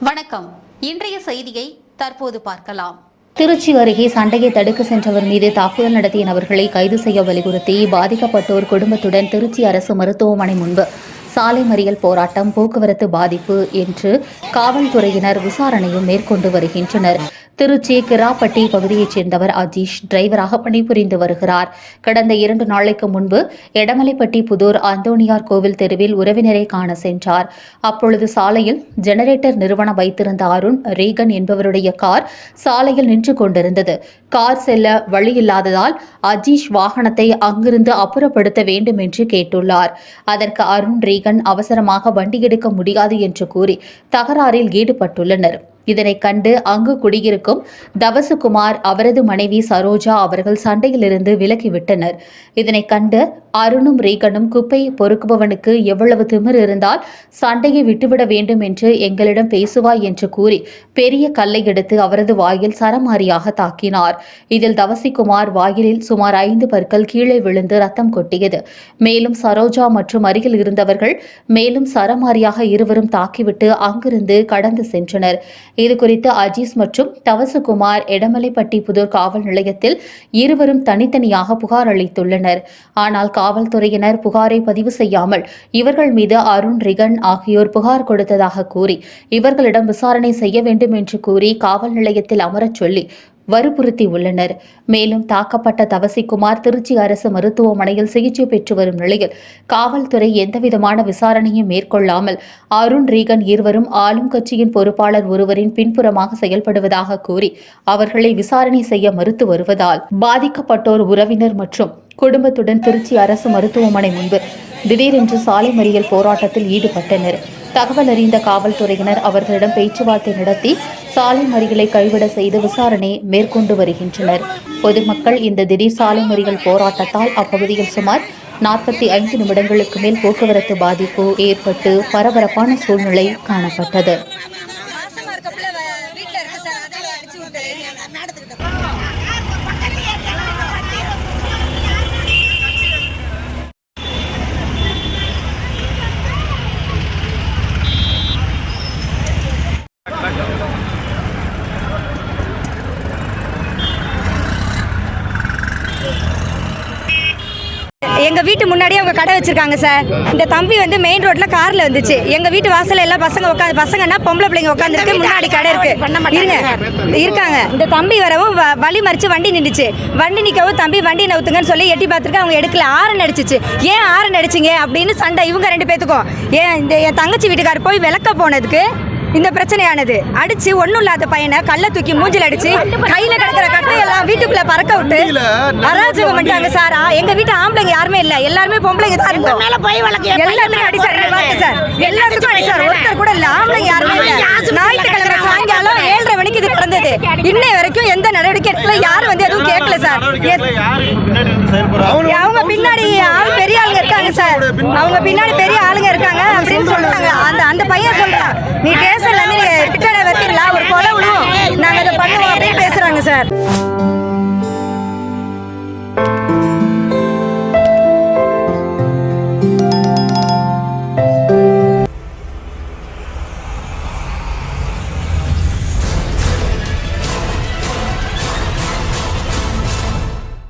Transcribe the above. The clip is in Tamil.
வணக்கம். இன்றைய செய்தியை தற்போது பார்க்கலாம். திருச்சி அருகே சண்டையை தடுக்க சென்றவர் மீது தாக்குதல் நடத்திய நபர்களை கைது செய்ய வலியுறுத்தி பாதிக்கப்பட்டோர் குடும்பத்துடன் திருச்சி அரசு மருத்துவமனை முன்பு சாலை மறியல் போராட்டம், போக்குவரத்து பாதிப்பு என்று காவல்துறையினர் விசாரணையும் மேற்கொண்டு வருகின்றனர். திருச்சி கிராப்பட்டி பகுதியைச் சேர்ந்தவர் அஜீஷ் டிரைவராக பணிபுரிந்து வருகிறார். கடந்த 2 நாளைக்கு முன்பு எடமலைப்பட்டி புதூர் அந்தோணியார் கோவில் தெருவில் உறவினரை காண சென்றார். அப்பொழுது சாலையில் ஜெனரேட்டர் நிறுவனம் வைத்திருந்த அருண் ரீகன் என்பவருடைய கார் சாலையில் நின்று கொண்டிருந்தது. கார் செல்ல வழியில்லாததால் அஜீஷ் வாகனத்தை அங்கிருந்து அப்புறப்படுத்த வேண்டும் என்று கேட்டுள்ளார். அதற்கு அருண் ரீகன் அவசரமாக வண்டி எடுக்க முடியாது என்று கூறி தகராறில் ஈடுபட்டுள்ளனர். இதனை கண்டு அங்கு குடியிருக்கும் தவசுகுமார், அவரது மனைவி சரோஜா அவர்கள் சண்டையிலிருந்து விலகிவிட்டனர். இதனை கண்டு அருணும் ரீகனும் குப்பை பொறுக்குபவனுக்கு எவ்வளவு திமிர் இருந்தால் சண்டையை விட்டுவிட வேண்டும் என்று எங்களிடம் பேசுவாய் என்று கூறி பெரிய கல்லை எடுத்து அவரது வாயில் சரமாரியாக தாக்கினார். இதில் தவசிக்குமார் வாயிலில் சுமார் 5 பற்கள் கீழே விழுந்து ரத்தம் கொட்டியது. மேலும் சரோஜா மற்றும் அருகில் இருந்தவர்கள் மேலும் சரமாரியாக இருவரும் தாக்கிவிட்டு அங்கிருந்து கடந்து சென்றனர். இதுகுறித்து அஜீஸ் மற்றும் தவசுகுமார் எடமலைப்பட்டி புதூர் காவல் நிலையத்தில் இருவரும் தனித்தனியாக புகார் அளித்துள்ளனர். ஆனால் காவல்துறையினர் புகாரை பதிவு செய்யாமல் இவர்கள் மீது அருண் ரிகன் ஆகியோர் புகார் கொடுத்ததாக கூறி இவர்களிடம் விசாரணை செய்ய வேண்டும் என்று கூறி காவல் நிலையத்தில் அமரச் சொல்லி வற்புறுத்தி உள்ளனர். மேலும் தாக்கப்பட்ட தவசிக்குமார் திருச்சி அரசு மருத்துவமனையில் சிகிச்சை பெற்று வரும் நிலையில் காவல்துறை எந்தவிதமான விசாரணையும் மேற்கொள்ளாமல் அருண் ரீகன் இருவரும் ஆளும் கட்சியின் பொறுப்பாளர் ஒருவரின் பின்புறமாக செயல்படுவதாக கூறி அவர்களை விசாரணை செய்ய மறுத்து வருவதால் பாதிக்கப்பட்டோர் உறவினர் மற்றும் குடும்பத்துடன் திருச்சி அரசு மருத்துவமனை முன்பு திடீரென்று சாலை மறியல் போராட்டத்தில் ஈடுபட்டனர். தகவல் அறிந்த காவல்துறையினர் அவர்களிடம் பேச்சுவார்த்தை நடத்தி சாலை மறியலை கைவிட செய்து விசாரணை மேற்கொண்டு வருகின்றனர். பொதுமக்கள் இந்த திடீர் சாலை மறியல் போராட்டத்தால் அப்பகுதியில் சுமார் 45 நிமிடங்களுக்கு மேல் போக்குவரத்து பாதிப்பு ஏற்பட்டு பரபரப்பான சூழ்நிலை காணப்பட்டது. எங்க வீட்டு முன்னாடியே அவங்க கடை வச்சிருக்காங்க சார். இந்த தம்பி வந்து மெயின் ரோட்ல கார்ல வந்துச்சு. எங்க வீட்டு வாசல்ல எல்லாம் பசங்கன்னா பொம்பளை பிள்ளைங்க உட்காந்துருக்கு. முன்னாடி கடை இருக்கு இருக்காங்க. இந்த தம்பி வரவும் வழி மறிச்சு வண்டி நின்றுச்சு. வண்டி நிற்கவும் தம்பி வண்டி நவுத்துங்கன்னு சொல்லி எட்டி பார்த்துருக்கு. அவங்க எடுக்கல. ஆரன் அடிச்சிச்சு. ஏன் ஆரன் அடிச்சிங்க அப்படின்னு சண்டை இவங்க 2 பேத்துக்கும். ஏன் இந்த என் தங்கச்சி வீட்டுக்கார் போய் விளக்க போனதுக்கு இந்த பிரச்சனையானது. அடிச்சு ஒன்றும் இல்லாத பையனை கல்லை தூக்கி மூஞ்சில் அடிச்சு கையில கிடக்கிற கட்டை எல்லாம் வீட்டுக்குள்ள பறக்க விட்டு அராஜகம் பண்ணிட்டாங்க சார். எங்க வீட்டு ஆம்பளைங்க யாருமே இல்ல, எல்லாருமே பொம்பளைங்க தான் இருந்தோம். எல்லாத்துக்கும் அடி சார். சார் எல்லாத்துக்கும் அடி சார். ஒருத்தர் கூட இல்ல, ஆம்பளைங்க யாருமே இல்ல. ஞாயிற்றுக்கிழமை சாயங்காலம் 7:30 மணிக்கு இது நடந்தது. இன்னை வரைக்கும் எந்த நடவடிக்கை எடுக்கல, யாரும் வந்து எதுவும் கேட்கல சார். அவங்க பின்னாடி பெரிய ஆளுங்க இருக்காங்க சார். அவங்க பின்னாடி பெரிய ஆளுங்க இருக்காங்க அப்படின்னு சொல்றாங்க. அந்த பையன் சொல்றான், நீ பேசல, ஒரு கொலை விடும், நாங்க அதை பண்ணுவோம் அப்படின்னு பேசுறாங்க சார்.